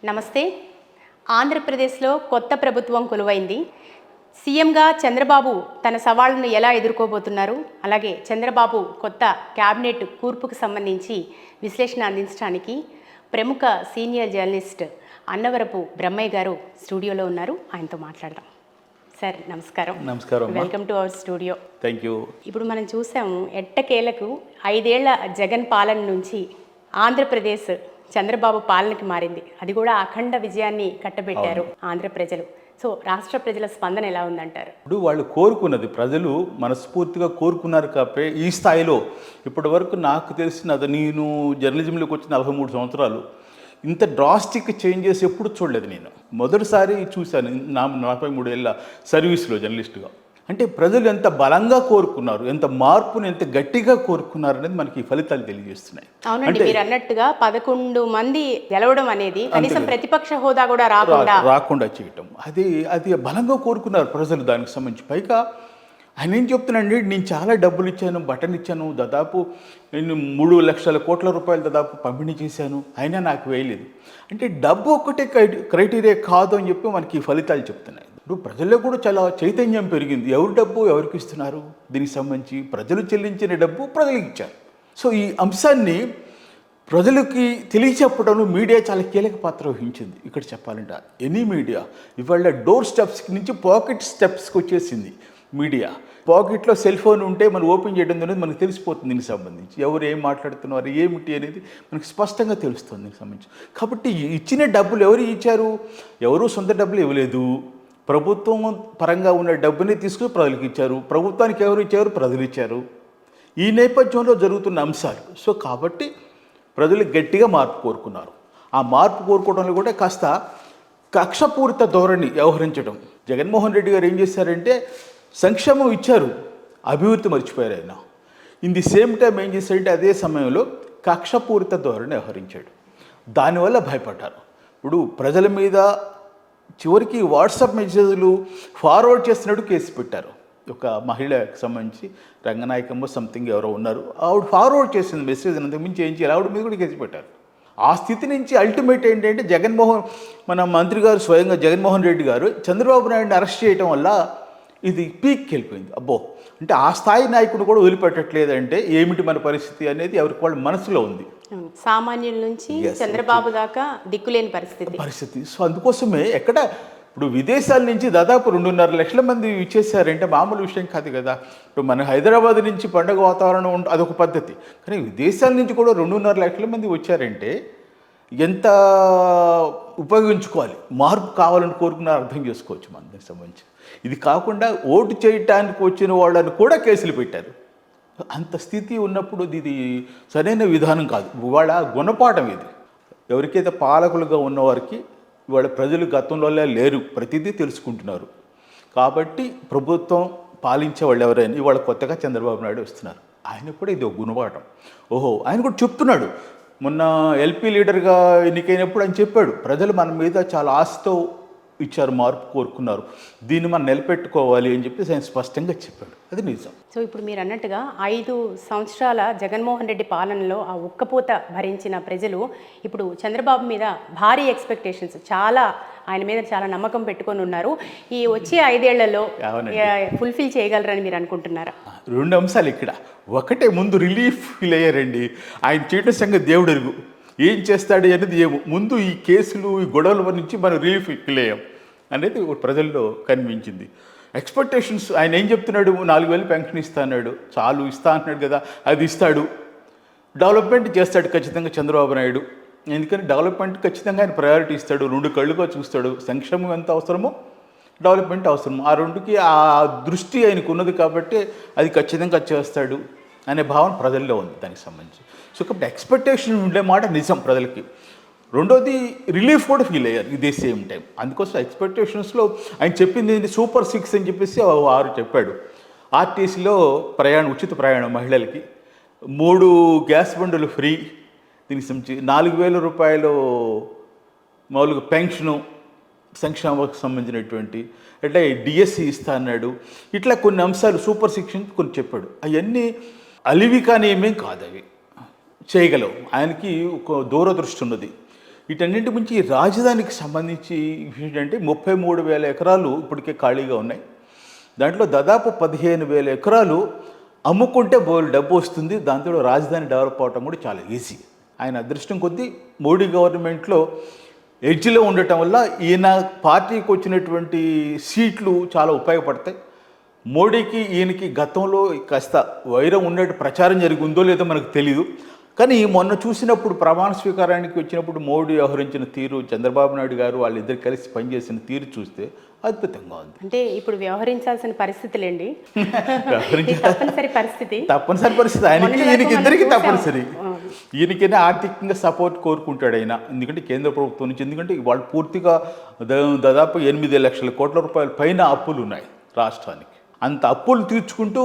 నమస్తే. ఆంధ్రప్రదేశ్లో కొత్త ప్రభుత్వం కొలువైంది. సీఎంగా చంద్రబాబు తన సవాళ్లను ఎలా ఎదుర్కోబోతున్నారు, అలాగే చంద్రబాబు కొత్త క్యాబినెట్ కూర్పుకు సంబంధించి విశ్లేషణ అందించడానికి ప్రముఖ సీనియర్ జర్నలిస్ట్ అన్నవరపు బ్రహ్మయ్య గారు స్టూడియోలో ఉన్నారు. ఆయనతో మాట్లాడదాం. సార్ నమస్కారం. నమస్కారం. Welcome to our studio. Thank you. ఇప్పుడు మనం చూసాము, ఎట్టకేలకు 5 ఏళ్ల జగన్ పాలన నుంచి ఆంధ్రప్రదేశ్ చంద్రబాబు పాలనకి మారింది. అది కూడా అఖండ విజయాన్ని కట్టబెట్టారు ఆంధ్ర ప్రజలు. సో రాష్ట్ర ప్రజల స్పందన ఎలా ఉందంటారు? ఇప్పుడు వాళ్ళు కోరుకున్నది, ప్రజలు మనస్ఫూర్తిగా కోరుకున్నారు కాబట్టి ఈ స్థాయిలో ఇప్పటి వరకు నాకు తెలిసినది, నేను జర్నలిజంలోకి వచ్చిన 43 సంవత్సరాలు, ఇంత డ్రాస్టిక్ చేంజెస్ ఎప్పుడు చూడలేదు. నేను మొదటిసారి చూశాను నా 43 ఏళ్ళ సర్వీస్లో జర్నలిస్టుగా. అంటే ప్రజలు ఎంత బలంగా కోరుకున్నారు, ఎంత మార్పుని ఎంత గట్టిగా కోరుకున్నారు అనేది మనకి ఫలితాలు తెలియజేస్తున్నాయి. అవునండి, మీరు అన్నట్టుగా 11 మంది గెలవడం అనేది కనీసం ప్రతిపక్ష హోదా కూడా రాకుండా చేయటం, అది బలంగా కోరుకున్నారు ప్రజలు. దానికి సంబంధించి పైగా ఆయన ఏం చెప్తున్నాండి, నేను చాలా డబ్బులు ఇచ్చాను, బటన్ ఇచ్చాను, దాదాపు నేను 3 లక్షల కోట్ల రూపాయలు దాదాపు పంపిణీ చేశాను, అయినా నాకు వేయలేదు. అంటే డబ్బు ఒక్కటే క్రైటీరియా కాదు అని చెప్పి మనకి ఫలితాలు చెప్తున్నాయి. ఇప్పుడు ప్రజల్లో కూడా చాలా చైతన్యం పెరిగింది. ఎవరి డబ్బు ఎవరికి ఇస్తున్నారు, దీనికి సంబంధించి ప్రజలు చెల్లించిన డబ్బు ప్రజలకు ఇచ్చారు. సో ఈ అంశాన్ని ప్రజలకి తెలియచెప్పడంలో మీడియా చాలా కీలక పాత్ర వహించింది. ఇక్కడ చెప్పాలంటే ఎనీ మీడియా ఇవాళ డోర్ స్టెప్స్కి నుంచి పాకెట్ స్టెప్స్కి వచ్చేసింది. మీడియా పాకెట్లో సెల్ ఫోన్ ఉంటే మనం ఓపెన్ చేయడం అనేది మనకు తెలిసిపోతుంది. దీనికి సంబంధించి ఎవరు ఏం మాట్లాడుతున్నారు, ఏమిటి అనేది మనకు స్పష్టంగా తెలుస్తుంది దీనికి సంబంధించి. కాబట్టి ఇచ్చిన డబ్బులు ఎవరు ఇచ్చారు? ఎవరు సొంత డబ్బులు ఇవ్వలేదు. ప్రభుత్వం పరంగా ఉన్న డబ్బుని తీసుకుని ప్రజలకు ఇచ్చారు. ప్రభుత్వానికి ఎవరు ఇచ్చారు? ప్రజలు ఇచ్చారు. ఈ నేపథ్యంలో జరుగుతున్న అంశాలు. సో కాబట్టి ప్రజలు గట్టిగా మార్పు కోరుకున్నారు. ఆ మార్పు కోరుకోవడంలో కూడా కాస్త కక్షపూరిత ధోరణి వ్యవహరించడం. జగన్మోహన్ రెడ్డి గారు ఏం చేశారంటే సంక్షేమం ఇచ్చారు, అభివృద్ధి మర్చిపోయారు ఆయన. ఇన్ ది సేమ్ టైం ఏం చేశారంటే అదే సమయంలో కక్షపూరిత ధోరణి వ్యవహరించాడు. దానివల్ల భయపడ్డారు. ఇప్పుడు ప్రజల మీద చివరికి వాట్సాప్ మెసేజ్లు ఫార్వర్డ్ చేస్తున్నట్టు కేసు పెట్టారు. ఒక మహిళకు సంబంధించి రంగనాయకమ్మ సంథింగ్ ఎవరో ఉన్నారు, ఆవిడ ఫార్వర్డ్ చేసింది మెసేజ్, అంతకుమించి ఏం చేయాలి, ఆవిడ మీద కూడా కేసు పెట్టారు. ఆ స్థితి నుంచి అల్టిమేట్ ఏంటంటే మన మంత్రి గారు స్వయంగా జగన్మోహన్ రెడ్డి గారు చంద్రబాబు నాయుడిని అరెస్ట్ చేయడం వల్ల ఇది పీక్కి వెళ్ళిపోయింది. అబ్బో, అంటే ఆ స్థాయి నాయకుడు కూడా వదిలిపెట్టట్లేదంటే ఏమిటి మన పరిస్థితి అనేది ఎవరికి వాళ్ళ మనసులో ఉంది. సామాన్యుల నుంచి చంద్రబాబు దాకా దిక్కులేని పరిస్థితి. సో అందుకోసమే ఇప్పుడు విదేశాల నుంచి దాదాపు 2.5 లక్షల మంది ఇచ్చేసారంటే మామూలు విషయం కాదు కదా. ఇప్పుడు మన హైదరాబాద్ నుంచి పండుగ వాతావరణం అదొక పద్ధతి, కానీ విదేశాల నుంచి కూడా 2.5 లక్షల మంది వచ్చారంటే ఎంత ఉపయోగించుకోవాలి, మార్పు కావాలని కోరుకున్నారో అర్థం చేసుకోవచ్చు మన దానికి సంబంధించి. ఇది కాకుండా ఓటు చేయటానికి వచ్చిన వాళ్ళని కూడా కేసులు పెట్టారు. అంత స్థితి ఉన్నప్పుడు ఇది సరైన విధానం కాదు. ఇవాళ గుణపాఠం ఇది. ఎవరికైతే పాలకులుగా ఉన్నవారికి ఇవాళ ప్రజలు గతంలో లేరు, ప్రతిదీ తెలుసుకుంటున్నారు. కాబట్టి ప్రభుత్వం పాలించే వాళ్ళు ఎవరైనా ఇవాళ కొత్తగా చంద్రబాబు నాయుడు వస్తున్నారు, ఆయన కూడా ఇది ఒక గుణపాఠం. ఆయన కూడా చెప్తున్నాడు, మొన్న ఎల్పీ లీడర్గా ఎన్నికైనప్పుడు ఆయన చెప్పాడు, ప్రజలు మన మీద చాలా ఆశతో ఇచ్చారు, మార్పు కోరుకున్నారు, దీన్ని మనం నిలబెట్టుకోవాలి అని చెప్పి ఆయన స్పష్టంగా చెప్పాడు. అది నిజం. సో ఇప్పుడు మీరు అన్నట్టుగా 5 సంవత్సరాల జగన్మోహన్ రెడ్డి పాలనలో ఆ ఉక్కపోత భరించిన ప్రజలు ఇప్పుడు చంద్రబాబు మీద భారీ ఎక్స్పెక్టేషన్స్, ఆయన మీద చాలా నమ్మకం పెట్టుకొని ఉన్నారు. ఈ వచ్చే 5 ఏళ్లలో ఫుల్ఫిల్ చేయగలరని మీరు అనుకుంటున్నారా? 2 అంశాలు ఇక్కడ. ఒకటే, ముందు రిలీఫ్ ఫీల్ అయ్యారండి. ఆయన చేయడం సంగతి దేవుడు ఎరుగు, ఏం చేస్తాడు అనేది ఏమో. ముందు ఈ కేసులు, ఈ గొడవల నుంచి మనం రిలీఫ్ ఫీల్ అయ్యాం అనేది ప్రజల్లో కనిపించింది. ఎక్స్పెక్టేషన్స్, ఆయన ఏం చెప్తున్నాడు, 4,000 పెన్షన్ ఇస్తా అన్నాడు, చాలు ఇస్తా అంటున్నాడు కదా, అది ఇస్తాడు. డెవలప్మెంట్ చేస్తాడు ఖచ్చితంగా చంద్రబాబు నాయుడు, ఎందుకని డెవలప్మెంట్ ఖచ్చితంగా ఆయన ప్రయారిటీ ఇస్తాడు, 2 కళ్ళుగా చూస్తాడు. సంక్షేమం ఎంత అవసరమో డెవలప్మెంట్ అవసరమో ఆ 2కి ఆ దృష్టి ఆయనకు ఉన్నది కాబట్టి అది ఖచ్చితంగా చేస్తాడు అనే భావన ప్రజల్లో ఉంది దానికి సంబంధించి. సో కాబట్టి ఎక్స్పెక్టేషన్ ఉండే మాట నిజం ప్రజలకి. రెండోది, రిలీఫ్ కూడా ఫీల్ అయ్యారు ఇదే సేమ్ టైం. అందుకోసం ఎక్స్పెక్టేషన్స్లో ఆయన చెప్పింది ఏంటి, సూపర్ 6 అని చెప్పేసి 6 చెప్పాడు. ఆర్టీసీలో ఉచిత ప్రయాణం మహిళలకి, 3 గ్యాస్ బండులు ఫ్రీ, దీనికి సంబంధించి 4,000 రూపాయలు మామూలుగా పెన్షను, సంక్షేమానికి సంబంధించినటువంటి, అంటే డిఎస్సి ఇస్తా అన్నాడు. ఇట్లా కొన్ని అంశాలు సూపర్ 6 కొన్ని చెప్పాడు. అవన్నీ అలివి కానీ ఏమేం కాదు, అవి చేయగలవు. ఆయనకి ఒక దూరదృష్టి ఉన్నది. వీటన్నింటి మించి ఈ రాజధానికి సంబంధించి ఏంటంటే 33,000 ఎకరాలు ఇప్పటికే ఖాళీగా ఉన్నాయి. దాంట్లో దాదాపు 15,000 ఎకరాలు అమ్ముకుంటే బోల్ డబ్బు వస్తుంది. దాంతో రాజధాని డెవలప్ అవటం కూడా చాలా ఈజీ. ఆయన అదృష్టం కొద్దీ మోడీ గవర్నమెంట్లో ఎడ్జ్లో ఉండటం వల్ల ఈయన పార్టీకి వచ్చినటువంటి సీట్లు చాలా ఉపయోగపడతాయి. మోడీకి ఈయనకి గతంలో కాస్త వైరం ఉన్నట్టు ప్రచారం జరిగిందో లేదో మనకు తెలియదు. కానీ మొన్న చూసినప్పుడు ప్రమాణ స్వీకారానికి వచ్చినప్పుడు మోడీ వ్యవహరించిన తీరు, చంద్రబాబు నాయుడు గారు వాళ్ళిద్దరు కలిసి పనిచేసిన తీరు చూస్తే అద్భుతంగా ఉంది. అంటే ఇప్పుడు వ్యవహరించాల్సిన పరిస్థితులేండి, తప్పనిసరి పరిస్థితి. ఆయనకి ఈయనకి ఇద్దరికి తప్పనిసరి. ఈయనకైనా ఆర్థికంగా సపోర్ట్ కోరుకుంటాడు ఆయన, ఎందుకంటే కేంద్ర ప్రభుత్వం నుంచి. ఎందుకంటే వాళ్ళు పూర్తిగా దాదాపు 8 లక్షల కోట్ల రూపాయల పైన అప్పులు ఉన్నాయి రాష్ట్రానికి. అంత అప్పులు తీర్చుకుంటూ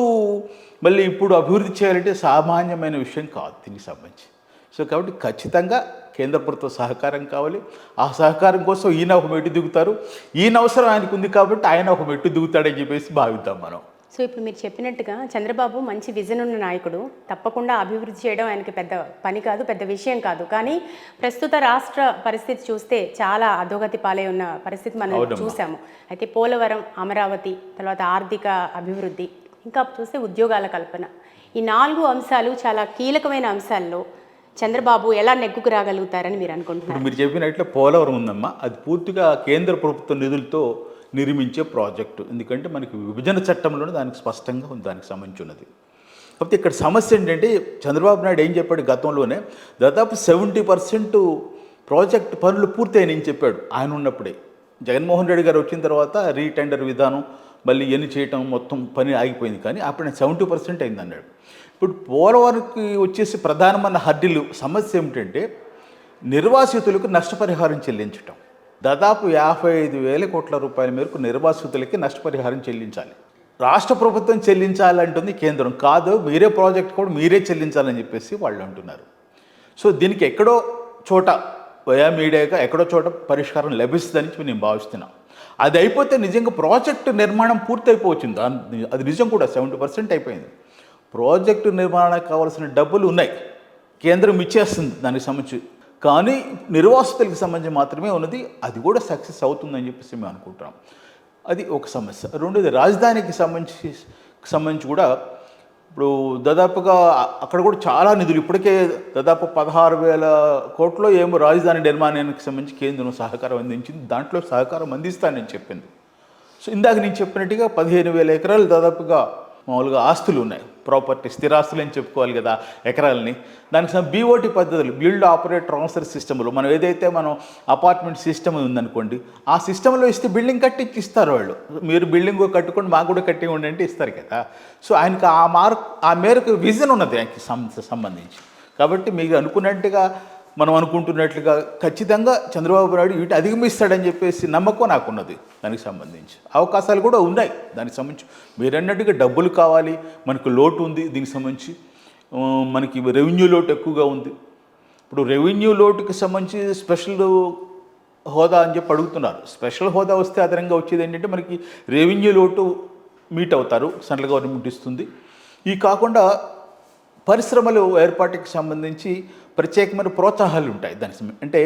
మళ్ళీ ఇప్పుడు అభివృద్ధి చేయాలంటే సామాన్యమైన విషయం కాదు దీనికి సంబంధించి. సో కాబట్టి ఖచ్చితంగా కేంద్ర ప్రభుత్వ సహకారం కావాలి. ఆ సహకారం కోసం ఈయన ఒక మెట్టు దిగుతారు. ఈయన అవసరం ఆయనకు ఉంది కాబట్టి ఆయన ఒక మెట్టు దిగుతాడని చెప్పేసి భావిద్దాం మనం. సో ఇప్పుడు మీరు చెప్పినట్టుగా చంద్రబాబు మంచి విజన్ ఉన్న నాయకుడు. తప్పకుండా అభివృద్ధి చేయడం ఆయనకి పెద్ద పని కాదు, పెద్ద విషయం కాదు. కానీ ప్రస్తుత రాష్ట్ర పరిస్థితి చూస్తే చాలా అధోగతి పాలై ఉన్న పరిస్థితి మనం చూసాము. అయితే పోలవరం, అమరావతి, తర్వాత ఆర్థిక అభివృద్ధి, ఇంకా చూస్తే ఉద్యోగాల కల్పన, ఈ 4 అంశాలు చాలా కీలకమైన అంశాల్లో చంద్రబాబు ఎలా నెగ్గుకు రాగలుగుతారని మీరు అనుకుంటున్నారు? మీరు చెప్పినట్లు పోలవరం ఉందమ్మా, అది పూర్తిగా కేంద్ర ప్రభుత్వ నిధులతో నిర్మించే ప్రాజెక్టు. ఎందుకంటే మనకి విభజన చట్టంలోనే దానికి స్పష్టంగా ఉంది దానికి సంబంధించి ఉన్నది. కాకపోతే ఇక్కడ సమస్య ఏంటంటే చంద్రబాబు నాయుడు ఏం చెప్పాడు, గతంలోనే దాదాపు 70% ప్రాజెక్ట్ పనులు పూర్తయినాయని చెప్పాడు ఆయన ఉన్నప్పుడే. జగన్మోహన్ రెడ్డి గారు వచ్చిన తర్వాత రీటెండర్ విధానం మళ్ళీ ఎన్ని చేయటం మొత్తం పని ఆగిపోయింది. కానీ అప్పుడు 70% అయింది అన్నాడు. ఇప్పుడు పోలవరంకి వచ్చేసి ప్రధానమైన హర్డిల్ సమస్య ఏమిటంటే నిర్వాసితులకు నష్టపరిహారం చెల్లించటం. దాదాపు 55,000 కోట్ల రూపాయల మేరకు నిర్వాసితులకి నష్టపరిహారం చెల్లించాలి. రాష్ట్ర ప్రభుత్వం చెల్లించాలంటుంది, కేంద్రం కాదు, మీరే ప్రాజెక్ట్ కూడా మీరే చెల్లించాలని చెప్పేసి వాళ్ళు అంటున్నారు. సో దీనికి ఎక్కడో చోట వయా మీడియాగా ఎక్కడో చోట పరిష్కారం లభిస్తుందని నేను భావిస్తున్నాను. అది అయిపోతే నిజంగా ప్రాజెక్టు నిర్మాణం పూర్తయిపోవచ్చింది. అది నిజం కూడా 70% అయిపోయింది. ప్రాజెక్టు నిర్మాణానికి కావాల్సిన డబ్బులు ఉన్నాయి, కేంద్రం ఇచ్చేస్తుంది దానికి సంబంధించి. కానీ నిర్వాసితులకు సంబంధించి మాత్రమే ఉన్నది, అది కూడా సక్సెస్ అవుతుందని చెప్పేసి మేము అనుకుంటున్నాం. అది ఒక సమస్య. రెండోది రాజధానికి సంబంధించి కూడా ఇప్పుడు దాదాపుగా అక్కడ కూడా చాలా నిధులు ఇప్పటికే దాదాపు 16,000 కోట్లు ఏమో రాజధాని నిర్మాణానికి సంబంధించి కేంద్రం సహకారం అందించింది. దాంట్లో సహకారం అందిస్తానని చెప్పింది. సో ఇందాక నేను చెప్పినట్టుగా 15,000 ఎకరాలు దాదాపుగా మామూలుగా ఆస్తులు ఉన్నాయి, ప్రాపర్టీ, స్థిరాస్తులు అని చెప్పుకోవాలి కదా ఎకరాలని. దానికి BOT పద్ధతులు, బిల్డ్ ఆపరేట్ ట్రాన్స్ఫర్ సిస్టంలో మనం ఏదైతే మనం అపార్ట్మెంట్ సిస్టమ్ ఉందనుకోండి, ఆ సిస్టంలో ఇస్తే బిల్డింగ్ కట్టించి ఇస్తారు వాళ్ళు. మీరు బిల్డింగ్ కట్టుకోండి, మాకు కూడా కట్టి ఉండి అంటే ఇస్తారు కదా. సో ఆయనకి ఆ మేరకు విజన్ ఉన్నది ఆయనకి సంబంధించి. కాబట్టి మీరు అనుకున్నట్టుగా మనం అనుకుంటున్నట్లుగా ఖచ్చితంగా చంద్రబాబు నాయుడు వీటి అధిగమిస్తాడని చెప్పేసి నమ్మకం నాకున్నది. దానికి సంబంధించి అవకాశాలు కూడా ఉన్నాయి. దానికి సంబంధించి మీరన్నట్టుగా డబ్బులు కావాలి, మనకు లోటు ఉంది. దీనికి సంబంధించి మనకి రెవెన్యూ లోటు ఎక్కువగా ఉంది. ఇప్పుడు రెవెన్యూ లోటుకి సంబంధించి స్పెషల్ హోదా అని చెప్పి అడుగుతున్నారు. స్పెషల్ హోదా వస్తే అదనంగా వచ్చేది ఏంటంటే మనకి రెవెన్యూ లోటు మీట్ అవుతారు, సెంట్రల్ గవర్నమెంట్ ఇస్తుంది. ఈ కాకుండా పరిశ్రమలు ఏర్పాటుకి సంబంధించి ప్రత్యేకమైన ప్రోత్సాహాలు ఉంటాయి. దానికి అంటే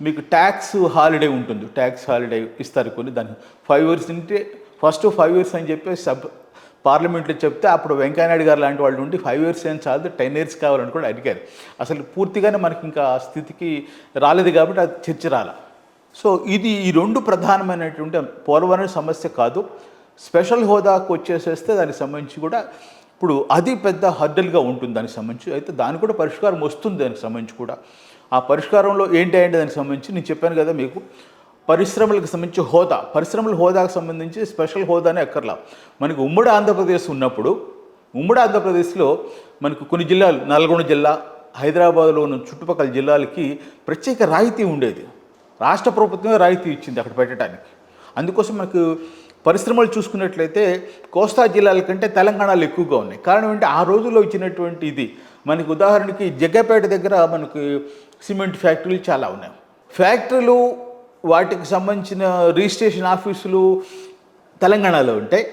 మీకు ట్యాక్స్ హాలిడే ఉంటుంది, ట్యాక్స్ హాలిడే ఇస్తారు కొన్ని. దాన్ని 5 years అంటే ఫస్ట్ 5 years అని చెప్పి పార్లమెంట్లో చెప్తే అప్పుడు వెంకయ్యనాయుడు గారు లాంటి వాళ్ళు ఉండి 5 years ఏం చాలు 10 years కావాలని కూడా అడిగారు. అసలు పూర్తిగానే మనకి ఇంకా ఆ స్థితికి రాలేదు కాబట్టి అది చర్చ రాల. సో ఇది ఈ 2 ప్రధానమైనటువంటి పోలవరం సమస్య కాదు. స్పెషల్ హోదాకు వచ్చేసేస్తే దానికి సంబంధించి కూడా ఇప్పుడు అది పెద్ద హర్డల్గా ఉంటుంది దానికి సంబంధించి. అయితే దానికి కూడా పరిష్కారం వస్తుంది. దానికి సంబంధించి కూడా ఆ పరిష్కారంలో ఏంటి అంటే దానికి సంబంధించి నేను చెప్పాను కదా మీకు, పరిశ్రమలకు సంబంధించి హోదా, పరిశ్రమల హోదాకు సంబంధించి స్పెషల్ హోదానే ఎక్కర్లా. మనకి ఉమ్మడి ఆంధ్రప్రదేశ్ ఉన్నప్పుడు ఉమ్మడి ఆంధ్రప్రదేశ్లో మనకు కొన్ని జిల్లాలు, నల్గొండ జిల్లా, హైదరాబాద్లో ఉన్న చుట్టుపక్కల జిల్లాలకి ప్రత్యేక రాయితీ ఉండేది. రాష్ట్ర ప్రభుత్వమే రాయితీ ఇచ్చింది అక్కడ పెట్టడానికి. అందుకోసం మనకు పరిశ్రమలు చూసుకున్నట్లయితే కోస్తా జిల్లాల కంటే తెలంగాణలో ఎక్కువగా ఉన్నాయి. కారణం ఏంటి, ఆ రోజుల్లో ఇచ్చినటువంటి ఇది. మనకి ఉదాహరణకి జగ్గపేట దగ్గర మనకి సిమెంట్ ఫ్యాక్టరీలు చాలా ఉన్నాయి. ఫ్యాక్టరీలు వాటికి సంబంధించిన రిజిస్ట్రేషన్ ఆఫీసులు తెలంగాణలో ఉంటాయి,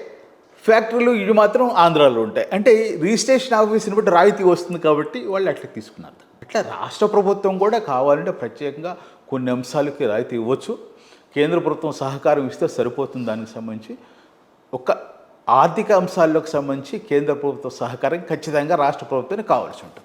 ఫ్యాక్టరీలు ఇవి మాత్రం ఆంధ్రాలో ఉంటాయి. అంటే రిజిస్ట్రేషన్ ఆఫీస్ని బట్టి రాయితీ వస్తుంది కాబట్టి వాళ్ళు అట్లా తీసుకున్నారు. అట్లా రాష్ట్ర ప్రభుత్వం కూడా కావాలంటే ప్రత్యేకంగా కొన్ని అంశాలకి రాయితీ ఇవ్వచ్చు. కేంద్ర ప్రభుత్వం సహకారం ఇస్తే సరిపోతుంది. దానికి సంబంధించి ఒక ఆర్థిక అంశాల్లోకి సంబంధించి కేంద్ర ప్రభుత్వ సహకారం ఖచ్చితంగా రాష్ట్ర ప్రభుత్వానికి కావాల్సి ఉంటుంది.